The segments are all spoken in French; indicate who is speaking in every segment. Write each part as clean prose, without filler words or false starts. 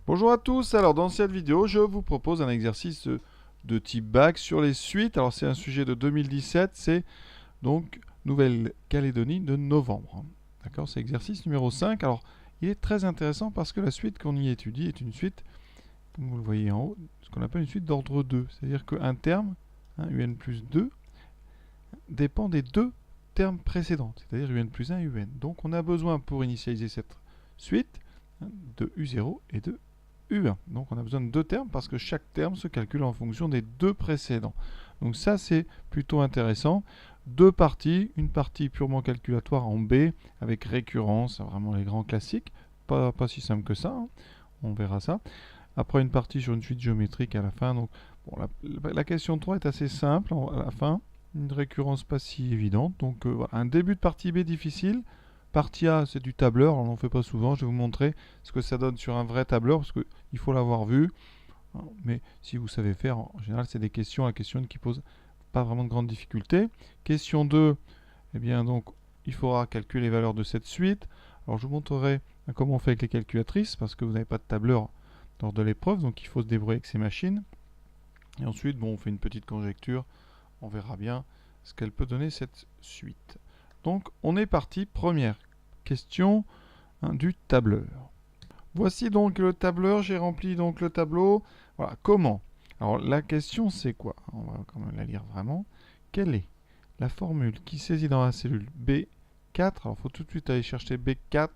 Speaker 1: Bonjour à tous, alors dans cette vidéo je vous propose un exercice de type bac sur les suites. Alors c'est un sujet de 2017, c'est donc Nouvelle-Calédonie de novembre. D'accord, c'est exercice numéro 5. Alors il est très intéressant parce que la suite qu'on y étudie est une suite, comme vous le voyez en haut, ce qu'on appelle une suite d'ordre 2. C'est-à-dire qu'un terme, un plus 2, dépend des deux termes précédents, c'est-à-dire un plus 1 et un. Donc on a besoin pour initialiser cette suite de U0 et de U1. Donc on a besoin de deux termes parce que chaque terme se calcule en fonction des deux précédents. Donc ça c'est plutôt intéressant. Deux parties, une partie purement calculatoire en B avec récurrence, vraiment les grands classiques. Pas si simple que ça, hein. On verra ça. Après une partie sur une suite géométrique à la fin. Donc bon, la question 3 est assez simple à la fin. Une récurrence pas si évidente. Donc voilà, un début de partie B difficile. Partie A, c'est du tableur, on n'en fait pas souvent. Je vais vous montrer ce que ça donne sur un vrai tableur, parce qu'il faut l'avoir vu. Mais si vous savez faire, en général, c'est des questions à question qui posent pas vraiment de grandes difficultés. Question 2, eh bien donc, il faudra calculer les valeurs de cette suite. Alors je vous montrerai comment on fait avec les calculatrices, parce que vous n'avez pas de tableur lors de l'épreuve, donc il faut se débrouiller avec ces machines. Et ensuite, bon, on fait une petite conjecture, on verra bien ce qu'elle peut donner cette suite. Donc on est parti, première question du tableur. Voici donc le tableur, j'ai rempli donc le tableau. Voilà, comment? Alors la question c'est quoi? On va quand même la lire vraiment. Quelle est la formule qui saisit dans la cellule B4? Alors il faut tout de suite aller chercher B4.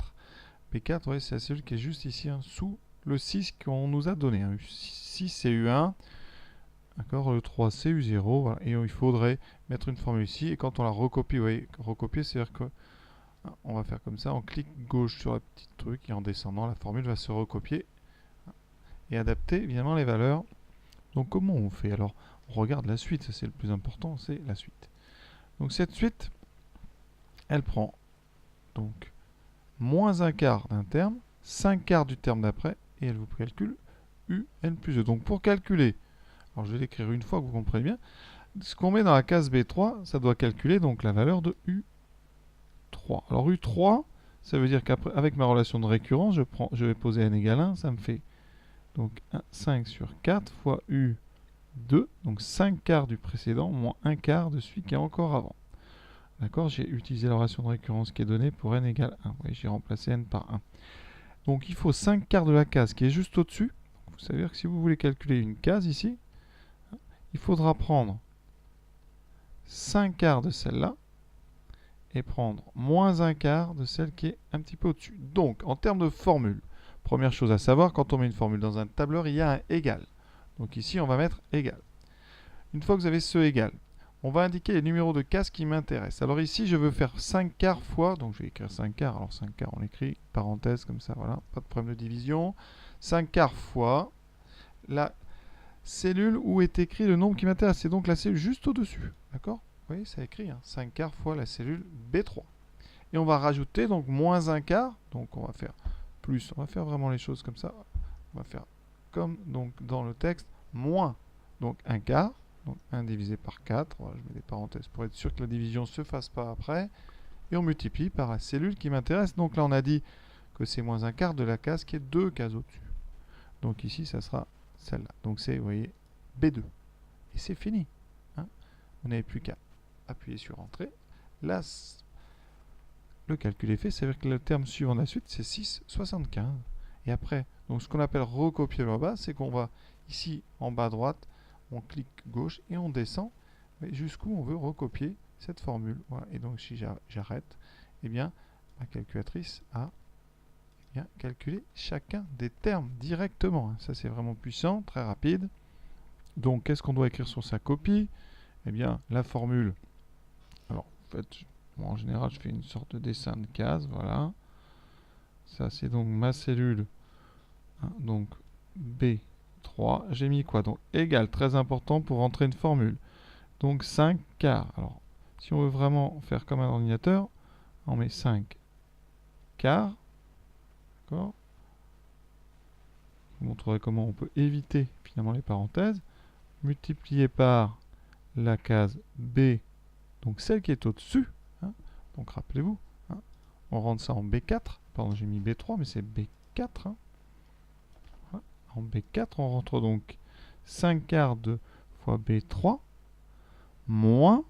Speaker 1: B4, ouais, c'est la cellule qui est juste ici, sous le 6 qu'on nous a donné. 6 c'est U1. D'accord, le 3 c'est U0, voilà. Et il faudrait mettre une formule ici, et quand on la recopie, vous voyez, recopier, c'est-à-dire que on va faire comme ça, on clique gauche sur le petit truc, et en descendant, la formule va se recopier, et adapter évidemment les valeurs. Donc comment on fait? Alors, on regarde la suite, ça c'est le plus important, c'est la suite. Donc cette suite, elle prend donc moins un quart d'un terme, 5 quarts du terme d'après, et elle vous calcule UN plus 2. Donc pour calculer, alors je vais l'écrire une fois que vous comprenez bien, ce qu'on met dans la case B3, ça doit calculer donc la valeur de U3. Alors U3, ça veut dire qu'avec ma relation de récurrence, je vais poser n égale 1, ça me fait donc 5 sur 4 fois U2, donc 5 quarts du précédent, moins 1 quart de celui qui est encore avant. D'accord, j'ai utilisé la relation de récurrence qui est donnée pour n égale 1. Oui, j'ai remplacé n par 1. Donc il faut 5 quarts de la case qui est juste au-dessus. Vous savez que si vous voulez calculer une case ici, il faudra prendre 5 quarts de celle-là et prendre moins un quart de celle qui est un petit peu au-dessus. Donc, en termes de formule, première chose à savoir, quand on met une formule dans un tableur, il y a un égal. Donc ici, on va mettre égal. Une fois que vous avez ce égal, on va indiquer les numéros de cases qui m'intéressent. Alors ici, je veux faire 5 quarts fois, donc je vais écrire 5 quarts. Alors 5 quarts, on écrit parenthèse comme ça, voilà, pas de problème de division. 5 quarts fois la cellule où est écrit le nombre qui m'intéresse. C'est donc la cellule juste au-dessus. D'accord? Vous voyez, ça écrit 5 quarts fois la cellule B3. Et on va rajouter donc moins un quart. Donc on va faire plus. On va faire vraiment les choses comme ça. On va faire comme donc dans le texte, moins donc un quart. Donc 1 divisé par 4. Voilà, je mets des parenthèses pour être sûr que la division ne se fasse pas après. Et on multiplie par la cellule qui m'intéresse. Donc là, on a dit que c'est moins un quart de la case qui est 2 cases au-dessus. Donc ici, ça sera celle-là. Donc c'est, vous voyez, B2. Et c'est fini. Hein, vous n'avez plus qu'à appuyer sur Entrée. Là, le calcul est fait. C'est-à-dire que le terme suivant de la suite, c'est 6,75. Et après, donc ce qu'on appelle recopier le bas, c'est qu'on va ici, en bas à droite, on clique gauche et on descend jusqu'où on veut recopier cette formule. Voilà. Et donc si j'arrête, eh bien, ma calculatrice a calculé chacun des termes directement. Ça, c'est vraiment puissant, très rapide. Donc, qu'est-ce qu'on doit écrire sur sa copie? Eh bien, la formule. Alors, en fait, moi, en général, je fais une sorte de dessin de case. Voilà. Ça, c'est donc ma cellule. Hein, donc, B3. J'ai mis quoi? Donc, égal, très important pour rentrer une formule. Donc, 5 quarts. Alors, si on veut vraiment faire comme un ordinateur, on met 5 quarts. D'accord? Je vous montrerai comment on peut éviter finalement les parenthèses. Multiplié par la case B, donc celle qui est au-dessus. Hein, donc rappelez-vous, on rentre ça en B4. Pardon, j'ai mis B3, mais c'est B4. Hein, en B4. On rentre donc 5 quarts de fois B3 moins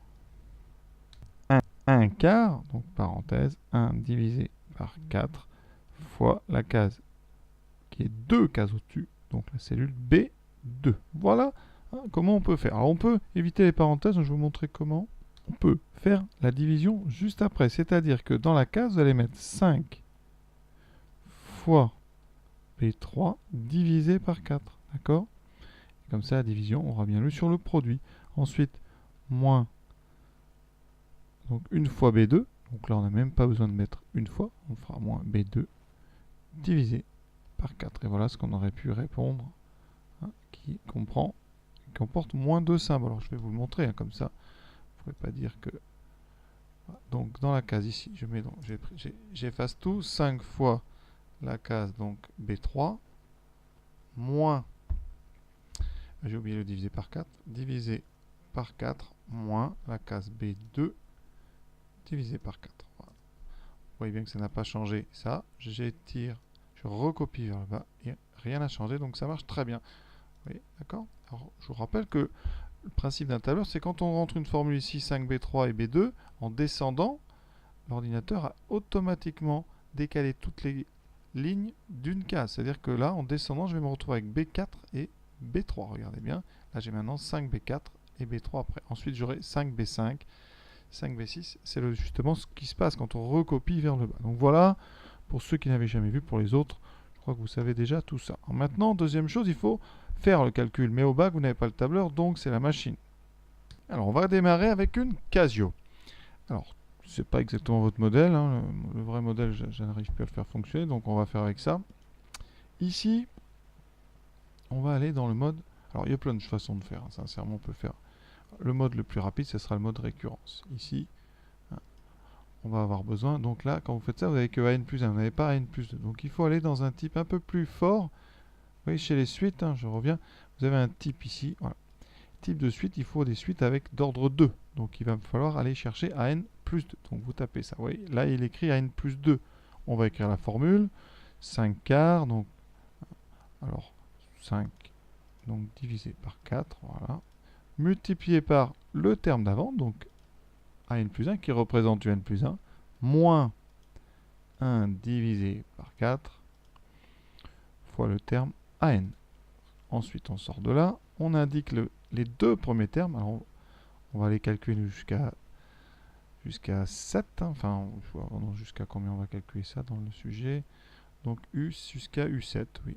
Speaker 1: 1 quart, donc parenthèse, 1 divisé par 4 fois la case qui est 2 cases au-dessus, donc la cellule B2. Voilà comment on peut faire. Alors on peut éviter les parenthèses, je vais vous montrer comment. On peut faire la division juste après, c'est-à-dire que dans la case, vous allez mettre 5 fois B3 divisé par 4, d'accord? Comme ça, la division, on aura bien lu sur le produit. Ensuite, moins, donc une fois B2, donc là on n'a même pas besoin de mettre une fois, on fera moins B2 divisé par 4. Et voilà ce qu'on aurait pu répondre, qui comporte moins de symboles. Alors je vais vous le montrer, comme ça, vous ne pouvez pas dire que... Donc dans la case ici, je mets donc, j'efface tout, 5 fois la case donc B3, moins, j'ai oublié le diviser par 4, divisé par 4, moins la case B2, divisé par 4. Voilà. Vous voyez bien que ça n'a pas changé ça, j'étire, je recopie vers le bas, et rien n'a changé, donc ça marche très bien. Oui, d'accord. Alors, je vous rappelle que le principe d'un tableur, c'est quand on rentre une formule ici, 5B3 et B2, en descendant, l'ordinateur a automatiquement décalé toutes les lignes d'une case. C'est-à-dire que là, en descendant, je vais me retrouver avec B4 et B3. Regardez bien. Là, j'ai maintenant 5B4 et B3 après. Ensuite, j'aurai 5B5, 5B6. C'est justement ce qui se passe quand on recopie vers le bas. Donc voilà, pour ceux qui n'avaient jamais vu, pour les autres, je crois que vous savez déjà tout ça. Alors maintenant, deuxième chose, il faut faire le calcul. Mais au bac, vous n'avez pas le tableur, donc c'est la machine. Alors, on va démarrer avec une Casio. Alors, c'est pas exactement votre modèle. Hein. Le vrai modèle, je n'arrive plus à le faire fonctionner, donc on va faire avec ça. Ici, on va aller dans le mode... Alors, il y a plein de façons de faire. Hein. Sincèrement, on peut faire... Le mode le plus rapide, ce sera le mode récurrence. Ici, hein, on va avoir besoin... Donc là, quand vous faites ça, vous n'avez que AN plus 1. Vous n'avez pas AN plus 2. Donc, il faut aller dans un type un peu plus fort. Vous voyez, chez les suites, hein, je reviens. Vous avez un type ici. Voilà. Type de suite, il faut des suites avec d'ordre 2. Donc, il va falloir aller chercher AN plus 2. Donc, vous tapez ça. Vous voyez, là, il écrit AN plus 2. On va écrire la formule. 5 quarts. Donc, alors, 5 donc, divisé par 4. Voilà. Multiplié par le terme d'avant. Donc, AN plus 1 qui représente UN plus 1. Moins 1 divisé par 4 fois le terme AN. Ensuite, on sort de là. On indique les deux premiers termes. Alors, on va les calculer jusqu'à 7. Hein. Enfin, jusqu'à combien on va calculer ça dans le sujet. Donc, U jusqu'à U7, oui.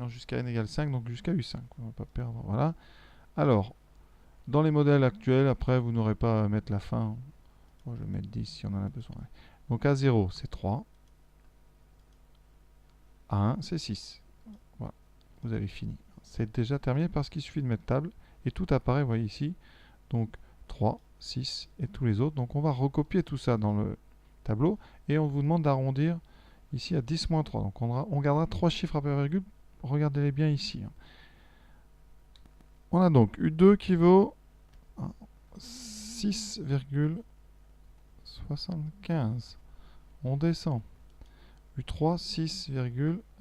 Speaker 1: Jusqu'à n égale 5, donc jusqu'à U5. On ne va pas perdre. Voilà. Alors, dans les modèles actuels, après, vous n'aurez pas à mettre la fin. Moi, je vais mettre 10 si on en a besoin. Donc, A0, c'est 3. A1, c'est 6. Voilà. Vous avez fini. C'est déjà terminé parce qu'il suffit de mettre table et tout apparaît, vous voyez ici. Donc 3, 6 et tous les autres. Donc on va recopier tout ça dans le tableau et on vous demande d'arrondir ici à 10-3. Donc on gardera 3 chiffres après virgule. Regardez-les bien ici. On a donc U2 qui vaut 6,75. On descend. U3, 6,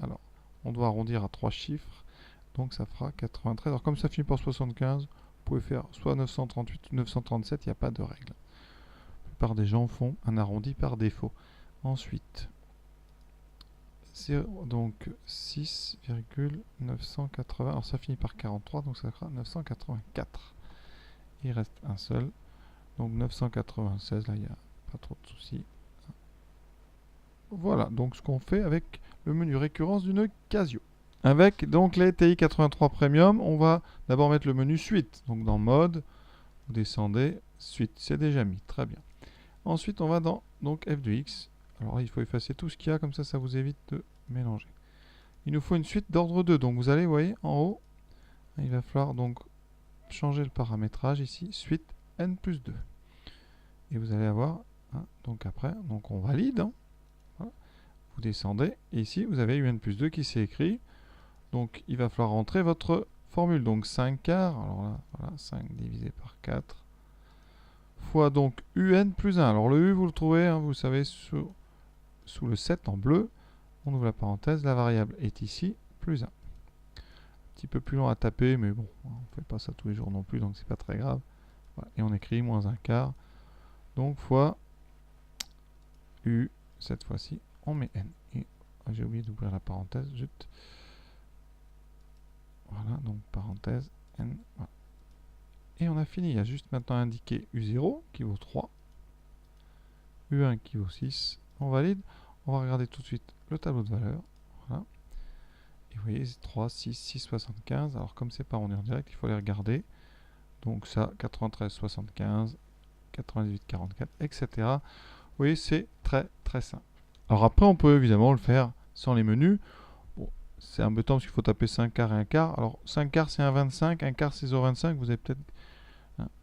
Speaker 1: alors on doit arrondir à 3 chiffres. Donc ça fera 93. Alors comme ça finit par 75, vous pouvez faire soit 938 ou 937, il n'y a pas de règle. La plupart des gens font un arrondi par défaut. Ensuite, donc 6,980. Alors ça finit par 43, donc ça fera 984. Il reste un seul. Donc 996, là il n'y a pas trop de soucis. Voilà, donc ce qu'on fait avec le menu récurrence d'une Casio. Avec donc les TI-83 Premium, on va d'abord mettre le menu suite. Donc dans mode, vous descendez, suite, c'est déjà mis, très bien. Ensuite, on va dans donc F de X. Alors là, il faut effacer tout ce qu'il y a, comme ça vous évite de mélanger. Il nous faut une suite d'ordre 2. Donc vous allez, vous voyez, en haut, il va falloir donc changer le paramétrage ici, suite N plus 2. Et vous allez avoir, donc après, donc on valide. Voilà. Vous descendez, et ici, vous avez UN plus 2 qui s'est écrit. Donc, il va falloir rentrer votre formule. Donc, 5 quarts. Alors là, voilà, 5 divisé par 4. Fois donc UN plus 1. Alors, le U, vous le trouvez, vous savez, sous le 7 en bleu. On ouvre la parenthèse. La variable est ici, plus 1. petit peu plus long à taper, mais bon, on ne fait pas ça tous les jours non plus, donc c'est pas très grave. Voilà. Et on écrit moins un quart, donc fois U, cette fois-ci, on met N. Et j'ai oublié d'ouvrir la parenthèse, juste. Voilà, donc parenthèse, N, voilà. Et on a fini, il y a juste maintenant à indiquer U0 qui vaut 3, U1 qui vaut 6, on valide. On va regarder tout de suite le tableau de valeurs. Voilà. Et vous voyez, 3, 6, 6, 75. Alors comme c'est pas rendu en direct, il faut les regarder. Donc ça, 93, 75, 98, 44, etc. Vous voyez, c'est très très simple. Alors après, on peut évidemment le faire sans les menus. Bon, c'est embêtant parce qu'il faut taper 5 quarts et 1 quart. Alors 5 quarts c'est 1,25, 1 quart c'est 0,25. Vous avez peut-être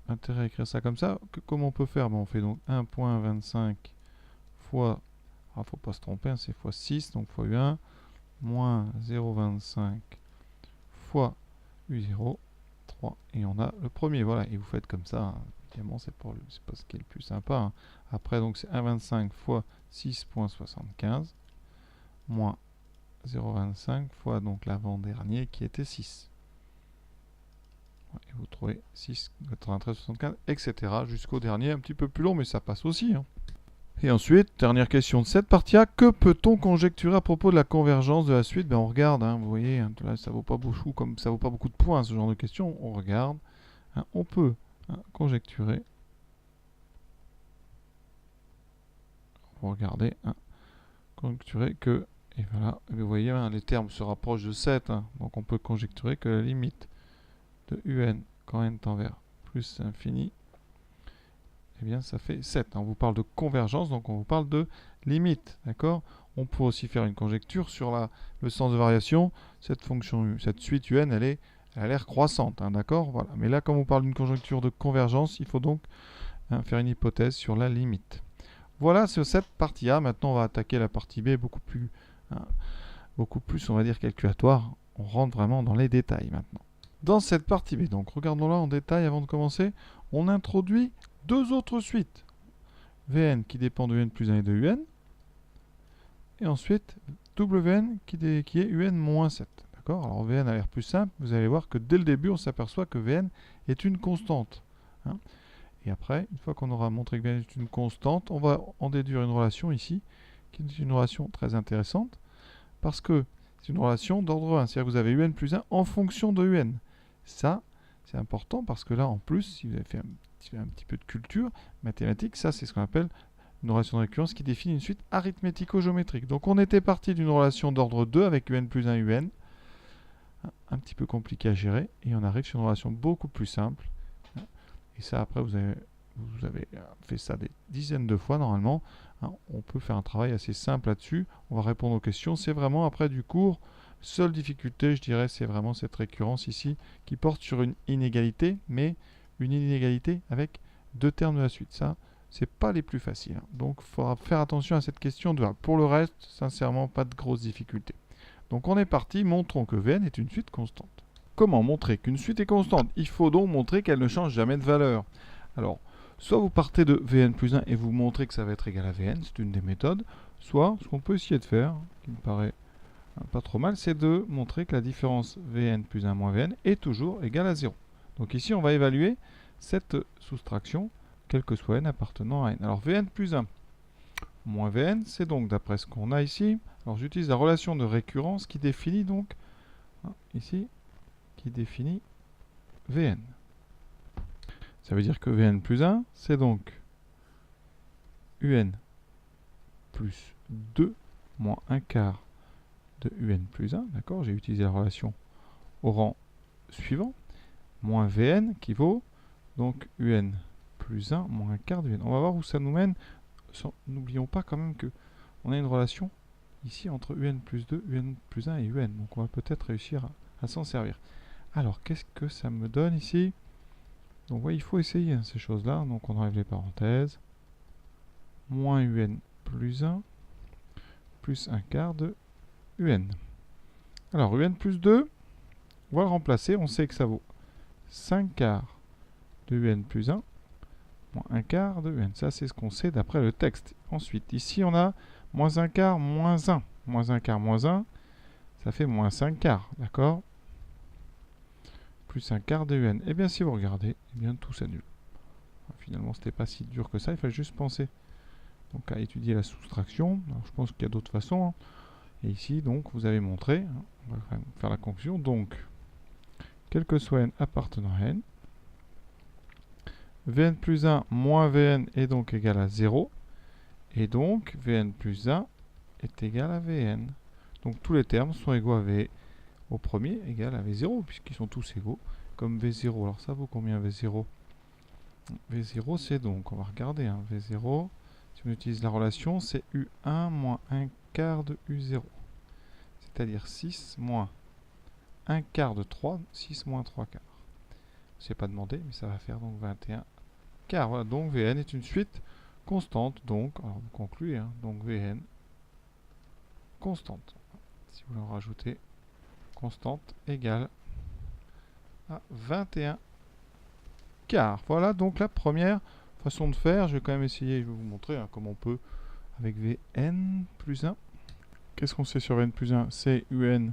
Speaker 1: intérêt à écrire ça comme ça. Comment on peut faire? On fait donc 1,25 fois... Alors, faut pas se tromper, hein, c'est fois 6, donc fois U1, moins 0,25 fois U0, 3, et on a le premier, voilà, et vous faites comme ça, hein. Évidemment, c'est pas ce qui est le plus sympa, hein. Après, donc c'est 1,25 fois 6,75, moins 0,25 fois donc l'avant-dernier qui était 6. Et vous trouvez 6, 93, 75, etc. jusqu'au dernier, un petit peu plus long, mais ça passe aussi, hein. Et ensuite, dernière question de cette partie-là, que peut-on conjecturer à propos de la convergence de la suite? Ben on regarde, hein, vous voyez, hein, là, ça vaut pas beaucoup, comme ça vaut pas beaucoup de points, ce genre de questions. On regarde, hein, on peut conjecturer. Regardez, hein, conjecturer que, et voilà, vous voyez, hein, les termes se rapprochent de 7, hein, donc on peut conjecturer que la limite de un quand n tend vers plus l'infini, eh bien ça fait 7. On vous parle de convergence, donc on vous parle de limite, d'accord? On peut aussi faire une conjecture sur le sens de variation. Cette fonction, cette suite un, elle a l'air croissante, hein, d'accord? Voilà. Mais là, comme on parle d'une conjecture de convergence, il faut donc faire une hypothèse sur la limite. Voilà sur cette partie A. Maintenant, on va attaquer la partie B beaucoup plus, on va dire, calculatoire. On rentre vraiment dans les détails maintenant. Dans cette partie B, donc regardons-la en détail avant de commencer, on introduit deux autres suites. Vn qui dépend de un plus 1 et de un. Et ensuite, Wn qui est un moins 7. D'accord? Alors Vn a l'air plus simple. Vous allez voir que dès le début, on s'aperçoit que Vn est une constante, hein. Et après, une fois qu'on aura montré que Vn est une constante, on va en déduire une relation ici, qui est une relation très intéressante, parce que c'est une relation d'ordre 1. C'est-à-dire que vous avez un plus 1 en fonction de un. Ça, c'est important parce que là, en plus, si vous avez fait un petit peu de culture mathématique, ça, c'est ce qu'on appelle une relation de récurrence qui définit une suite arithmético-géométrique. Donc, on était parti d'une relation d'ordre 2 avec un plus 1 un, un petit peu compliqué à gérer, et on arrive sur une relation beaucoup plus simple. Et ça, après, vous avez fait ça des dizaines de fois, normalement. On peut faire un travail assez simple là-dessus. On va répondre aux questions. C'est vraiment, après du cours, seule difficulté, je dirais, c'est vraiment cette récurrence ici, qui porte sur une inégalité, mais une inégalité avec deux termes de la suite. Ça, c'est pas les plus faciles, hein. Donc, il faudra faire attention à cette question de A. Pour le reste, sincèrement, pas de grosses difficultés. Donc, on est parti. Montrons que Vn est une suite constante. Comment montrer qu'une suite est constante? Il faut donc montrer qu'elle ne change jamais de valeur. Alors, soit vous partez de Vn plus 1 et vous montrez que ça va être égal à Vn, c'est une des méthodes, soit, ce qu'on peut essayer de faire, qui me paraît pas trop mal, c'est de montrer que la différence Vn plus 1 moins Vn est toujours égale à 0. Donc ici, on va évaluer cette soustraction, quel que soit n appartenant à n. Alors Vn plus 1 moins Vn, c'est donc, d'après ce qu'on a ici, alors j'utilise la relation de récurrence qui définit donc, ici, qui définit Vn. Ça veut dire que Vn plus 1, c'est donc un plus 2 moins 1 quart de un plus 1. D'accord? J'ai utilisé la relation au rang suivant. Moins Vn qui vaut donc un plus 1 moins 1 quart de Vn. On va voir où ça nous mène. N'oublions pas quand même que on a une relation ici entre un plus 2, un plus 1 et un. Donc on va peut-être réussir à s'en servir. Alors, qu'est-ce que ça me donne ici? Donc, ouais, il faut essayer, hein, ces choses-là. Donc, on enlève les parenthèses. Moins un plus 1 plus 1 quart de un. Alors, un plus 2, on va le remplacer. On sait que ça vaut 5 quarts de un plus 1 moins 1 quart de un. Ça, c'est ce qu'on sait d'après le texte. Ensuite, ici, on a moins 1 quart moins 1. Moins 1 quart moins 1, ça fait moins 5 quarts. D'accord? plus un quart dun. Et bien si vous regardez, eh bien tout s'annule. Finalement, c'était pas si dur que ça, il fallait juste penser donc à étudier la soustraction. Alors, je pense qu'il y a d'autres façons, hein. Et ici, donc, vous avez montré, hein, on va quand même faire la conclusion. Donc, quel que soit n appartenant à n, Vn plus 1 moins Vn est donc égal à 0. Et donc, Vn plus 1 est égal à Vn. Donc, tous les termes sont égaux à V au premier égal à V0, puisqu'ils sont tous égaux, comme V0. Alors, ça vaut combien V0? V0, c'est donc, on va regarder, hein, V0, si on utilise la relation, c'est U1 moins 1 quart de U0. C'est-à-dire 6 moins 1 quart de 3, 6 moins 3 quarts. Je n'ai pas demandé, mais ça va faire donc 21 quarts. Voilà, donc Vn est une suite constante, donc, alors vous concluez, hein, donc Vn constante. Si vous en rajoutez, constante égale à 21 quarts. Voilà donc la première façon de faire. Je vais quand même essayer, je vais vous montrer, hein, comment on peut avec Vn plus 1. Qu'est-ce qu'on sait sur Vn plus 1? C'est Un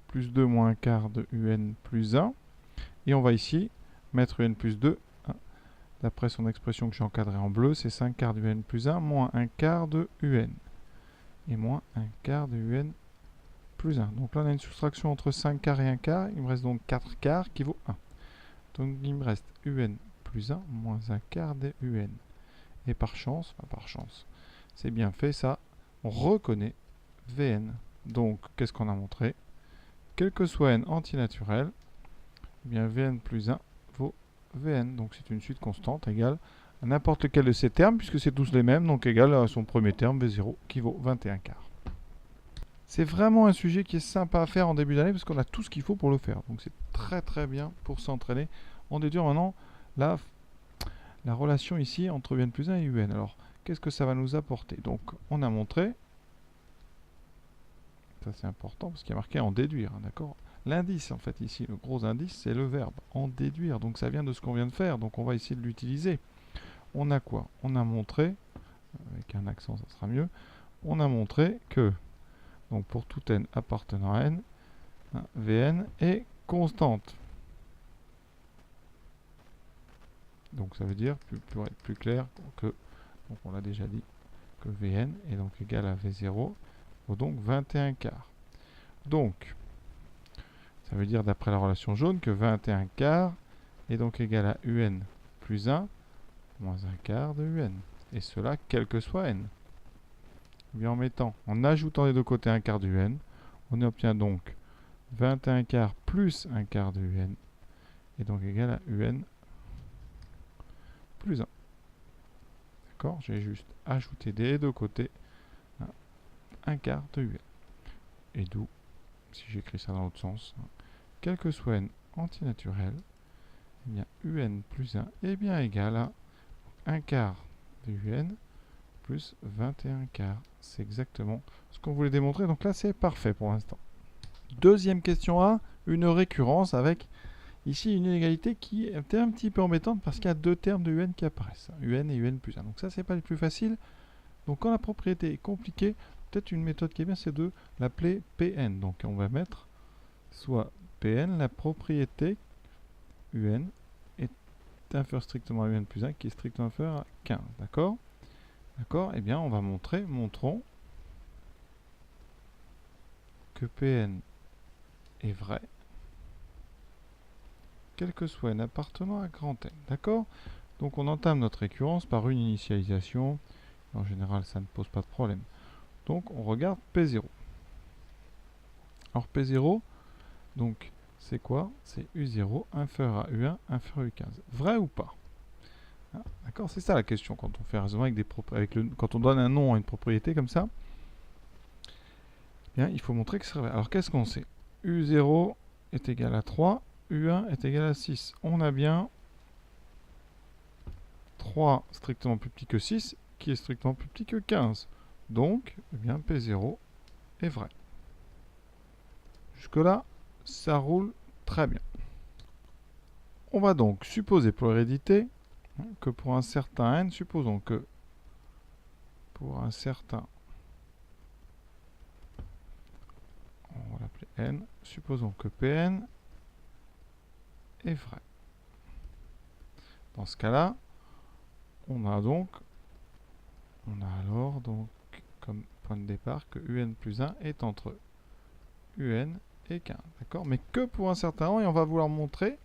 Speaker 1: plus 2 moins un quart de Un plus 1. Et on va ici mettre Un plus 2. Hein. D'après son expression que j'ai encadrée en bleu, c'est 5 quarts de Un plus 1 moins un quart de Un. Et moins un quart de Un plus 1. Donc là, on a une soustraction entre 5 quarts et 1 quart. Il me reste donc 4 quarts qui vaut 1. Donc il me reste Un plus 1 moins un quart de Un. Et par chance, c'est bien fait ça, on reconnaît Vn. Donc, qu'est-ce qu'on a montré? Quel que soit n antinaturel, eh bien Vn plus 1 vaut Vn. Donc c'est une suite constante égale à n'importe lequel de ces termes, puisque c'est tous les mêmes, donc égal à son premier terme, V0, qui vaut 21 quarts. C'est vraiment un sujet qui est sympa à faire en début d'année, parce qu'on a tout ce qu'il faut pour le faire. Donc c'est très très bien pour s'entraîner. On déduire maintenant la relation ici entre Vn plus 1 et Un. Alors, qu'est-ce que ça va nous apporter? Donc, on a montré, ça c'est important parce qu'il y a marqué en déduire, hein, d'accord? L'indice, en fait, ici, le gros indice, c'est le verbe en déduire. Donc, ça vient de ce qu'on vient de faire. Donc, on va essayer de l'utiliser. On a quoi? On a montré, avec un accent, ça sera mieux. On a montré que, donc pour tout n appartenant à n, hein, Vn est constante. Donc, ça veut dire, pour être plus clair, que, donc on l'a déjà dit, que Vn est donc égal à V0, vaut donc 21 quarts. Donc, ça veut dire d'après la relation jaune que 21 quarts est donc égal à Un plus 1 moins un quart de Un. Et cela quel que soit n. Et bien en ajoutant les deux côtés un quart de Un, on obtient donc 21 quarts plus un quart de Un est donc égal à Un plus 1. D'accord? J'ai juste ajouté des deux côtés un quart de Un. Et d'où, si j'écris ça dans l'autre sens, quel que soit n antinaturel, eh bien Un plus 1 est bien égal à 1 quart de Un plus 21 quarts. C'est exactement ce qu'on voulait démontrer. Donc là, c'est parfait pour l'instant. Deuxième question A, une récurrence avec ici une inégalité qui est un petit peu embêtante parce qu'il y a deux termes de Un qui apparaissent. Un et Un plus 1. Donc ça, c'est pas le plus facile. Donc quand la propriété est compliquée, peut-être une méthode qui est bien, c'est de l'appeler Pn. Donc on va mettre soit Pn, la propriété Un est inférieure strictement à Un plus 1 qui est strictement inférieur à 15. D'accord? D'accord? Eh bien, on va montrons que Pn est vrai, quel que soit n appartenant à grand N. D'accord? Donc on entame notre récurrence par une initialisation. En général, ça ne pose pas de problème. Donc on regarde P0. Alors P0, donc c'est quoi? C'est U0 inférieur à U1 inférieur à U15. Vrai ou pas? Ah, d'accord? C'est ça la question quand on fait un raisonnement avec quand on donne un nom à une propriété comme ça. Bien, il faut montrer que c'est vrai. Alors qu'est-ce qu'on sait? U0 est égal à 3, U1 est égal à 6. On a bien 3 strictement plus petit que 6, qui est strictement plus petit que 15. Donc, eh bien, P0 est vrai. Jusque-là, ça roule très bien. On va donc supposer pour l'hérédité que pour un certain n, supposons que pour un certain, on va l'appeler n, supposons que Pn est vrai. Dans ce cas-là, on a alors donc comme point de départ que un plus 1 est entre un et 15. D'accord? Mais que pour un certain rang, et on va vouloir montrer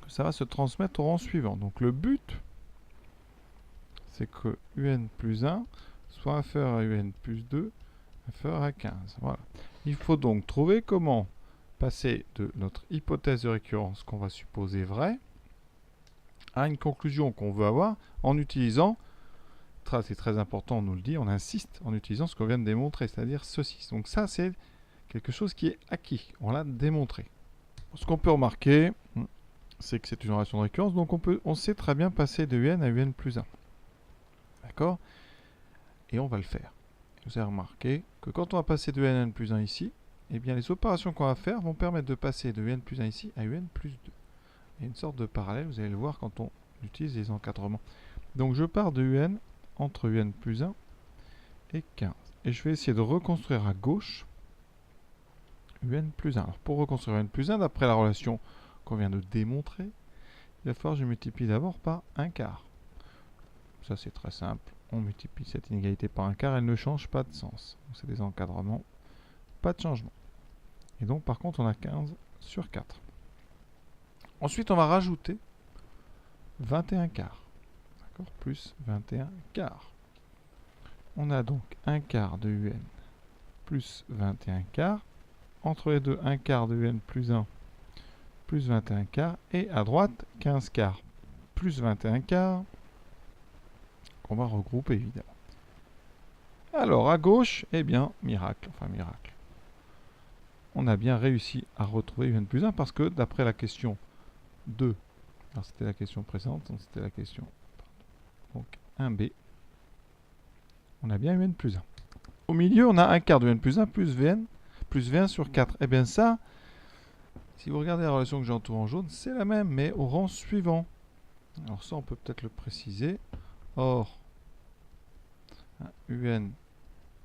Speaker 1: que ça va se transmettre au rang suivant. Donc le but, c'est que un plus 1 soit inférieur à un plus 2, inférieur à 15. Voilà. Il faut donc trouver comment passer de notre hypothèse de récurrence qu'on va supposer vraie à une conclusion qu'on veut avoir en utilisant, c'est très important, on nous le dit, on insiste en utilisant ce qu'on vient de démontrer, c'est-à-dire ceci. Donc ça, c'est quelque chose qui est acquis, on l'a démontré. Ce qu'on peut remarquer, c'est que c'est une relation de récurrence, donc on sait très bien passer de un à un plus 1. D'accord? Et on va le faire. Vous avez remarqué que quand on va passer de un à n plus 1 ici, eh bien les opérations qu'on va faire vont permettre de passer de n plus 1 ici à un plus 2. Il y a une sorte de parallèle, vous allez le voir quand on utilise les encadrements. Donc je pars de un entre un plus 1 et 15. Et je vais essayer de reconstruire à gauche un plus 1. Alors pour reconstruire un plus 1, d'après la relation qu'on vient de démontrer, il va falloir que je multiplie d'abord par un quart. Ça c'est très simple. On multiplie cette inégalité par un quart, elle ne change pas de sens. C'est des encadrements, pas de changement. Et donc par contre on a 15 sur 4. Ensuite, on va rajouter 21 quarts. D'accord? Plus 21 quarts. On a donc 1 quart de un plus 21 quarts. Entre les deux, 1 quart de un plus 1 plus 21 quarts. Et à droite, 15 quarts plus 21 quarts. Qu'on va regrouper évidemment. Alors, à gauche, eh bien, miracle. Enfin, miracle. On a bien réussi à retrouver un plus 1 parce que d'après la question 2, alors c'était la question précédente, donc c'était la question donc 1b, on a bien un plus 1. Au milieu, on a 1 quart de n plus 1 plus v1 sur 4. Et bien ça, si vous regardez la relation que j'ai entourée en jaune, c'est la même, mais au rang suivant. Alors ça, on peut peut-être le préciser. Or, un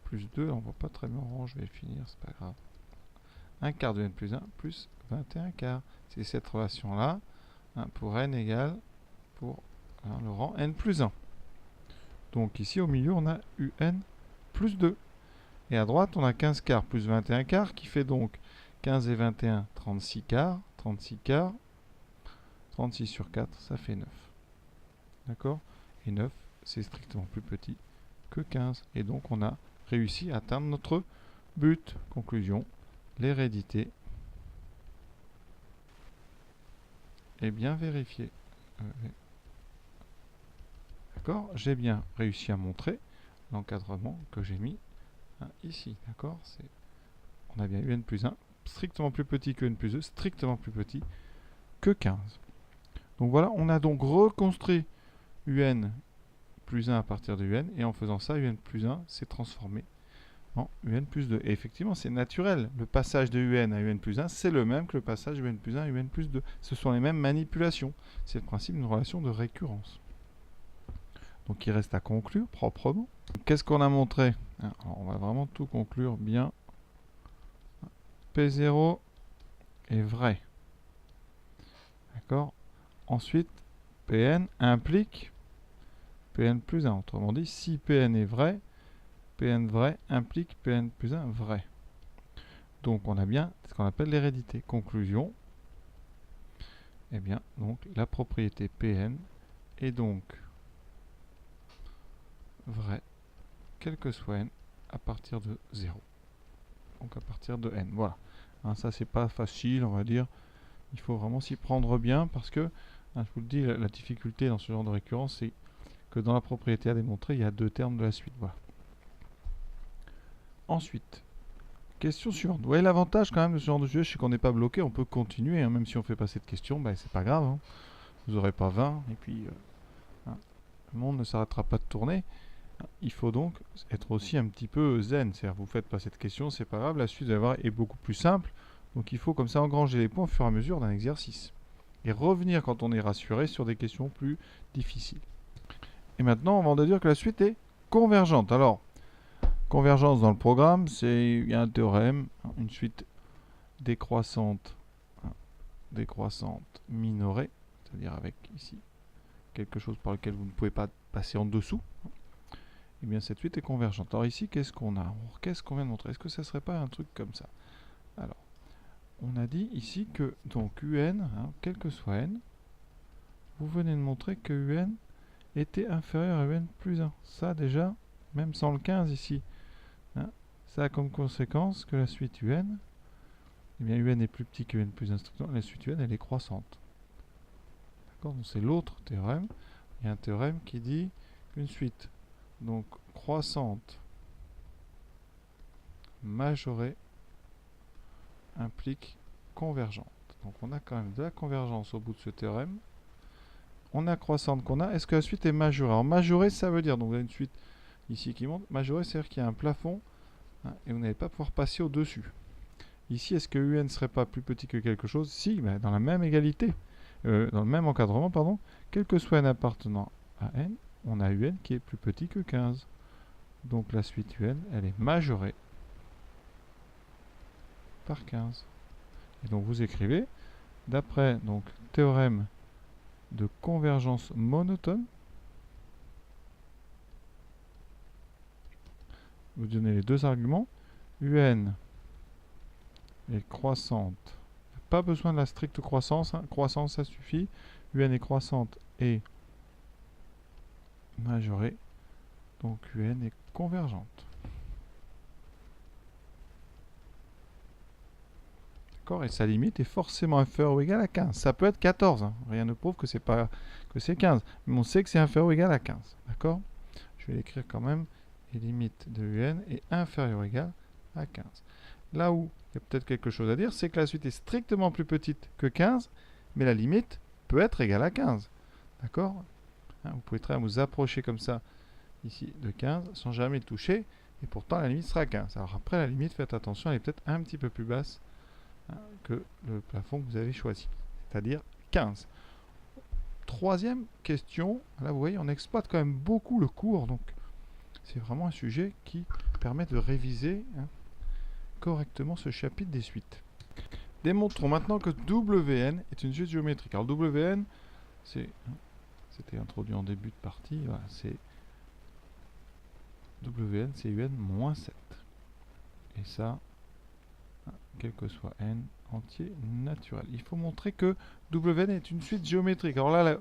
Speaker 1: plus 2, on ne voit pas très bien en rang, je vais le finir, c'est pas grave. 1 quart de n plus 1 plus 21 quarts. C'est cette relation-là. Pour n égale pour le rang n plus 1. Donc ici au milieu on a un plus 2. Et à droite on a 15 quarts plus 21 quarts qui fait donc 15 et 21, 36 quarts. 36 quarts. 36 sur 4, ça fait 9. D'accord? Et 9, c'est strictement plus petit que 15. Et donc on a réussi à atteindre notre but. Conclusion, l'hérédité est bien vérifié. D'accord? J'ai bien réussi à montrer l'encadrement que j'ai mis ici. D'accord? On a bien un plus 1, strictement plus petit que n plus 2, strictement plus petit que 15. Donc voilà, on a donc reconstruit un plus 1 à partir de un, et en faisant ça, un plus 1 s'est transformé en un plus 2. Et effectivement, c'est naturel. Le passage de un à un plus 1, c'est le même que le passage de un plus 1 à un plus 2. Ce sont les mêmes manipulations. C'est le principe d'une relation de récurrence. Donc il reste à conclure proprement. Qu'est-ce qu'on a montré? Alors, on va vraiment tout conclure bien. P0 est vrai. D'accord? Ensuite, Pn implique Pn plus 1. Autrement dit, si Pn est vrai, Pn vrai implique Pn plus 1 vrai. Donc on a bien ce qu'on appelle l'hérédité. Conclusion, eh bien, donc la propriété Pn est donc vraie, quel que soit n, à partir de 0. Donc à partir de n. Voilà. Ça, c'est pas facile, on va dire. Il faut vraiment s'y prendre bien parce que, je vous le dis, la difficulté dans ce genre de récurrence, c'est que dans la propriété à démontrer, il y a deux termes de la suite. Voilà. Ensuite, question suivante. Vous voyez l'avantage quand même de ce genre de sujet, c'est qu'on n'est pas bloqué, on peut continuer, même si on fait pas cette question, c'est pas grave. Vous n'aurez pas 20, et puis le monde ne s'arrêtera pas de tourner. Il faut donc être aussi un petit peu zen, c'est-à-dire vous faites pas cette question, c'est pas grave, la suite est beaucoup plus simple, donc il faut comme ça engranger les points au fur et à mesure d'un exercice. Et revenir quand on est rassuré sur des questions plus difficiles. Et maintenant, on va dire que la suite est convergente. Alors, convergence dans le programme, il y a un théorème, une suite décroissante décroissante minorée, c'est-à-dire avec ici quelque chose par lequel vous ne pouvez pas passer en dessous, et bien cette suite est convergente. Alors ici, qu'est-ce qu'on a? Qu'est-ce qu'on vient de montrer? Est-ce que ça ne serait pas un truc comme ça? Alors, on a dit ici que, donc UN, hein, quel que soit n, vous venez de montrer que UN était inférieur à UN plus 1. Ça déjà, même sans le 15 ici, hein, ça a comme conséquence que la suite UN, eh bien UN est plus petit que UN plus 1 strictement, la suite UN elle est croissante. D'accord? Donc c'est l'autre théorème. Il y a un théorème qui dit qu'une suite donc croissante majorée implique convergente. Donc on a quand même de la convergence au bout de ce théorème. On a croissante qu'on a. Est-ce que la suite est majorée? Alors majorée, ça veut dire, donc vous avez une suite ici qui monte. Majorée, c'est-à-dire qu'il y a un plafond, hein, et vous n'allez pas pouvoir passer au-dessus. Ici, est-ce que UN ne serait pas plus petit que quelque chose? Si, mais dans la même égalité, dans le même encadrement, pardon, quel que soit n appartenant à n, on a UN qui est plus petit que 15. Donc la suite UN, elle est majorée par 15. Et donc vous écrivez, d'après donc théorème de convergence monotone, vous donnez les deux arguments, UN est croissante, pas besoin de la stricte croissance, hein. Croissance ça suffit, UN est croissante et majorée, donc UN est convergente. D'accord? Et sa limite est forcément inférieure ou égale à 15. Ça peut être 14, hein. Rien ne prouve que c'est pas que c'est 15, mais on sait que c'est inférieur ou égal à 15. D'accord? Je vais l'écrire quand même. Et limite de UN est inférieure ou égale à 15. Là où il y a peut-être quelque chose à dire, c'est que la suite est strictement plus petite que 15, mais la limite peut être égale à 15. D'accord? Hein, vous pouvez très bien vous approcher comme ça, ici, de 15, sans jamais le toucher, et pourtant la limite sera 15. Alors après, la limite, faites attention, elle est peut-être un petit peu plus basse, hein, que le plafond que vous avez choisi, c'est-à-dire 15. Troisième question, là vous voyez, on exploite quand même beaucoup le cours, donc c'est vraiment un sujet qui permet de réviser, hein, correctement ce chapitre des suites. Démontrons maintenant que WN est une suite géométrique. Alors WN, c'était introduit en début de partie, voilà, c'est WN, c'est UN moins 7. Et ça, quel que soit n, entier naturel. Il faut montrer que WN est une suite géométrique. Alors là, la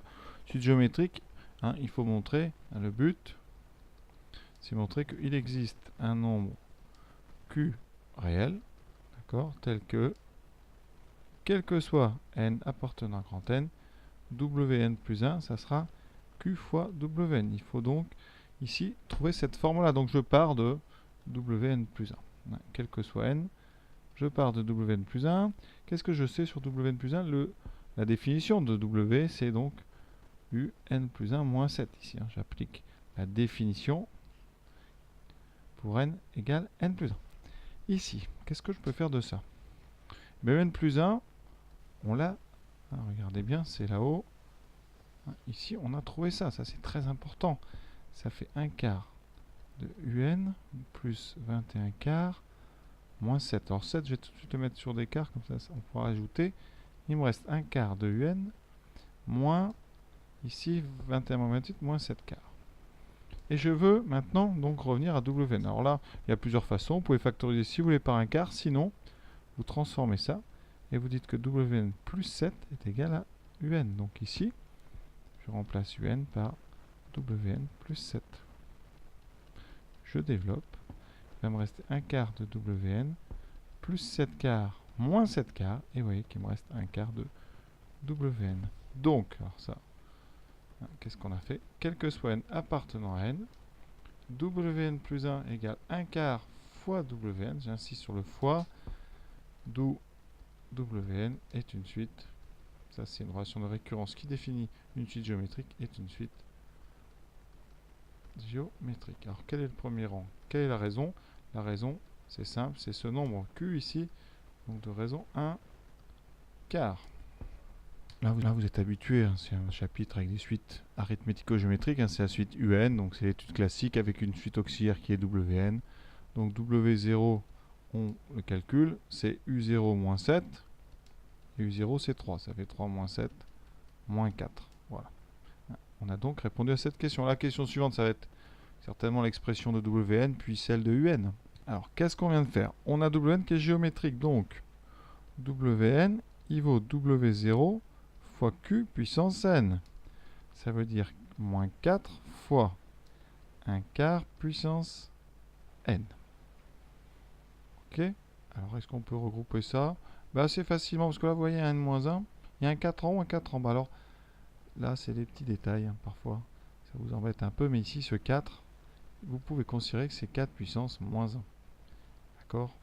Speaker 1: suite géométrique, hein, il faut montrer, hein, le but, c'est montrer qu'il existe un nombre Q réel, d'accord, tel que, quel que soit n appartenant à grand N, Wn plus 1, ça sera Q fois Wn. Il faut donc ici trouver cette forme-là. Donc je pars de Wn plus 1. Hein, quel que soit n, je pars de Wn plus 1. Qu'est-ce que je sais sur Wn plus 1? La définition de W, c'est donc UN plus 1 moins 7. Ici, hein, j'applique la définition pour n égale n plus 1. Ici, qu'est-ce que je peux faire de ça? Mais n plus 1, on l'a, hein, regardez bien, c'est là-haut. Hein, ici, on a trouvé ça, ça c'est très important. Ça fait 1 quart de UN plus 21 quarts moins 7. Alors 7, je vais tout de suite le mettre sur des quarts, comme ça on pourra ajouter. Il me reste 1 quart de UN moins, ici, 21 moins 28, moins 7 quarts. Et je veux maintenant donc revenir à WN. Alors là, il y a plusieurs façons. Vous pouvez factoriser si vous voulez par un quart. Sinon, vous transformez ça et vous dites que WN plus 7 est égal à UN. Donc ici, je remplace UN par WN plus 7. Je développe. Il va me rester 1 quart de WN plus 7 quarts moins 7 quarts. Et vous voyez qu'il me reste 1 quart de WN. Donc, alors ça, qu'est-ce qu'on a fait? Quel que soit n appartenant à n, Wn plus 1 égale 1 quart fois Wn, j'insiste sur le fois, d'où Wn est une suite, ça c'est une relation de récurrence qui définit une suite géométrique, est une suite géométrique. Alors quel est le premier rang? Quelle est la raison? La raison, c'est simple, c'est ce nombre Q ici, donc de raison 1 quart. Là, vous êtes habitué, hein, c'est un chapitre avec des suites arithmético-géométriques, hein, c'est la suite UN, donc c'est l'étude classique avec une suite auxiliaire qui est WN. Donc W0, on le calcule, c'est U0 moins 7. Et U0 c'est 3. Ça fait 3 moins 7, moins 4. Voilà. On a donc répondu à cette question. La question suivante, ça va être certainement l'expression de Wn, puis celle de Un. Alors, qu'est-ce qu'on vient de faire? On a Wn qui est géométrique, donc Wn, il vaut W0 fois Q puissance n. Ça veut dire moins 4 fois 1 quart puissance n. Ok? Alors, est-ce qu'on peut regrouper ça? Assez facilement, parce que là, vous voyez, un n-1, il y a un 4 en haut, un 4 en bas. Alors, là, c'est des petits détails, hein, parfois. Ça vous embête un peu, mais ici, ce 4, vous pouvez considérer que c'est 4 puissance moins 1. D'accord?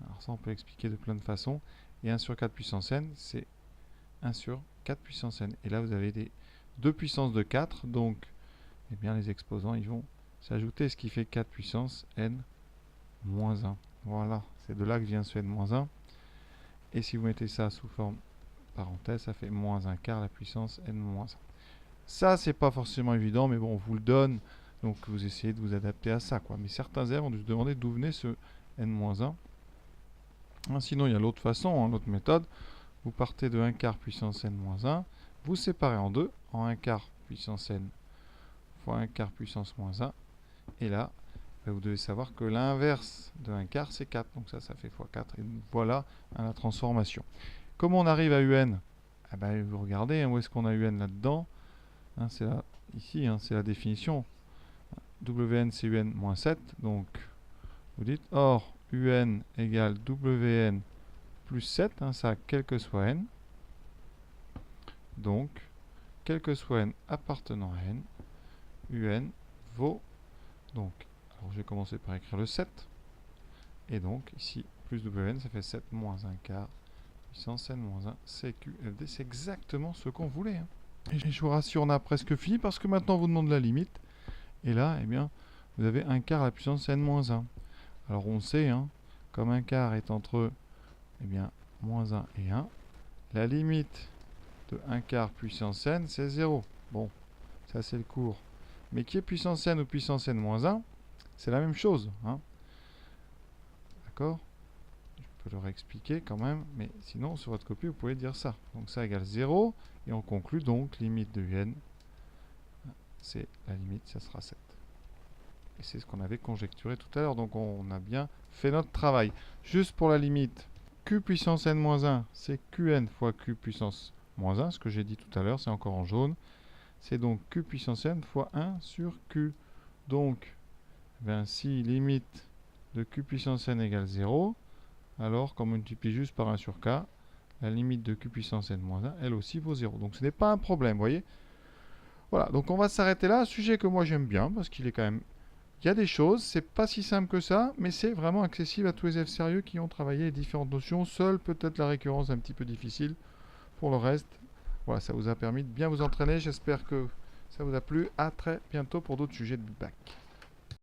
Speaker 1: Alors ça, on peut l'expliquer de plein de façons. Et 1 sur 4 puissance n, c'est 1 sur 4 puissance n. Et là, vous avez des 2 puissances de 4. Donc, eh bien, les exposants, ils vont s'ajouter, ce qui fait 4 puissance n moins 1. Voilà, c'est de là que vient ce n moins 1. Et si vous mettez ça sous forme parenthèse, ça fait moins 1 quart la puissance n moins 1. Ça, c'est pas forcément évident, mais bon, on vous le donne. Donc, vous essayez de vous adapter à ça, quoi. Mais certains élèves ont dû se demander d'où venait ce n-1. Sinon, il y a l'autre façon, l'autre méthode. Vous partez de 1 quart puissance n-1, vous séparez en deux, en 1 quart puissance n fois 1 quart puissance moins 1. Et là, vous devez savoir que l'inverse de 1 quart, c'est 4. Donc ça fait fois 4. Et voilà la transformation. Comment on arrive à un? Vous regardez, où est-ce qu'on a un là-dedans? C'est là, ici, c'est la définition. Wn, c'est un moins 7. Donc, vous dites, or, un égale Wn plus 7, ça, quel que soit n. Donc, quel que soit n appartenant à n, un vaut, donc, alors je vais commencer par écrire le 7. Et donc, ici, plus Wn, ça fait 7 moins 1 quart, puissance n moins 1, CQFD, c'est exactement ce qu'on voulait. Et je vous rassure, on a presque fini, parce que maintenant, on vous demande la limite. Et là, eh bien, vous avez 1 quart à la puissance n moins 1. Alors on sait, comme 1 quart est entre moins 1 et 1, la limite de 1 quart puissance n, c'est 0. Bon, ça c'est le cours. Mais qui est puissance n ou puissance n moins 1, c'est la même chose. D'accord? Je peux le réexpliquer quand même, mais sinon sur votre copie, vous pouvez dire ça. Donc ça égale 0, et on conclut donc limite de n, c'est la limite, ça sera 7. Et c'est ce qu'on avait conjecturé tout à l'heure. Donc on a bien fait notre travail. Juste pour la limite, q puissance n-1, c'est qn fois q puissance moins 1. Ce que j'ai dit tout à l'heure, c'est encore en jaune. C'est donc q puissance n fois 1 sur q. Donc, si limite de q puissance n égale 0, alors quand on multiplie juste par 1 sur k, la limite de q puissance n moins 1, elle aussi vaut 0. Donc ce n'est pas un problème, vous voyez. Voilà, donc on va s'arrêter là. Un sujet que moi j'aime bien, parce qu'il est quand même... Il y a des choses, c'est pas si simple que ça, mais c'est vraiment accessible à tous les élèves sérieux qui ont travaillé les différentes notions. Seule peut-être la récurrence un petit peu difficile. Pour le reste, voilà, ça vous a permis de bien vous entraîner. J'espère que ça vous a plu. À très bientôt pour d'autres sujets de bac.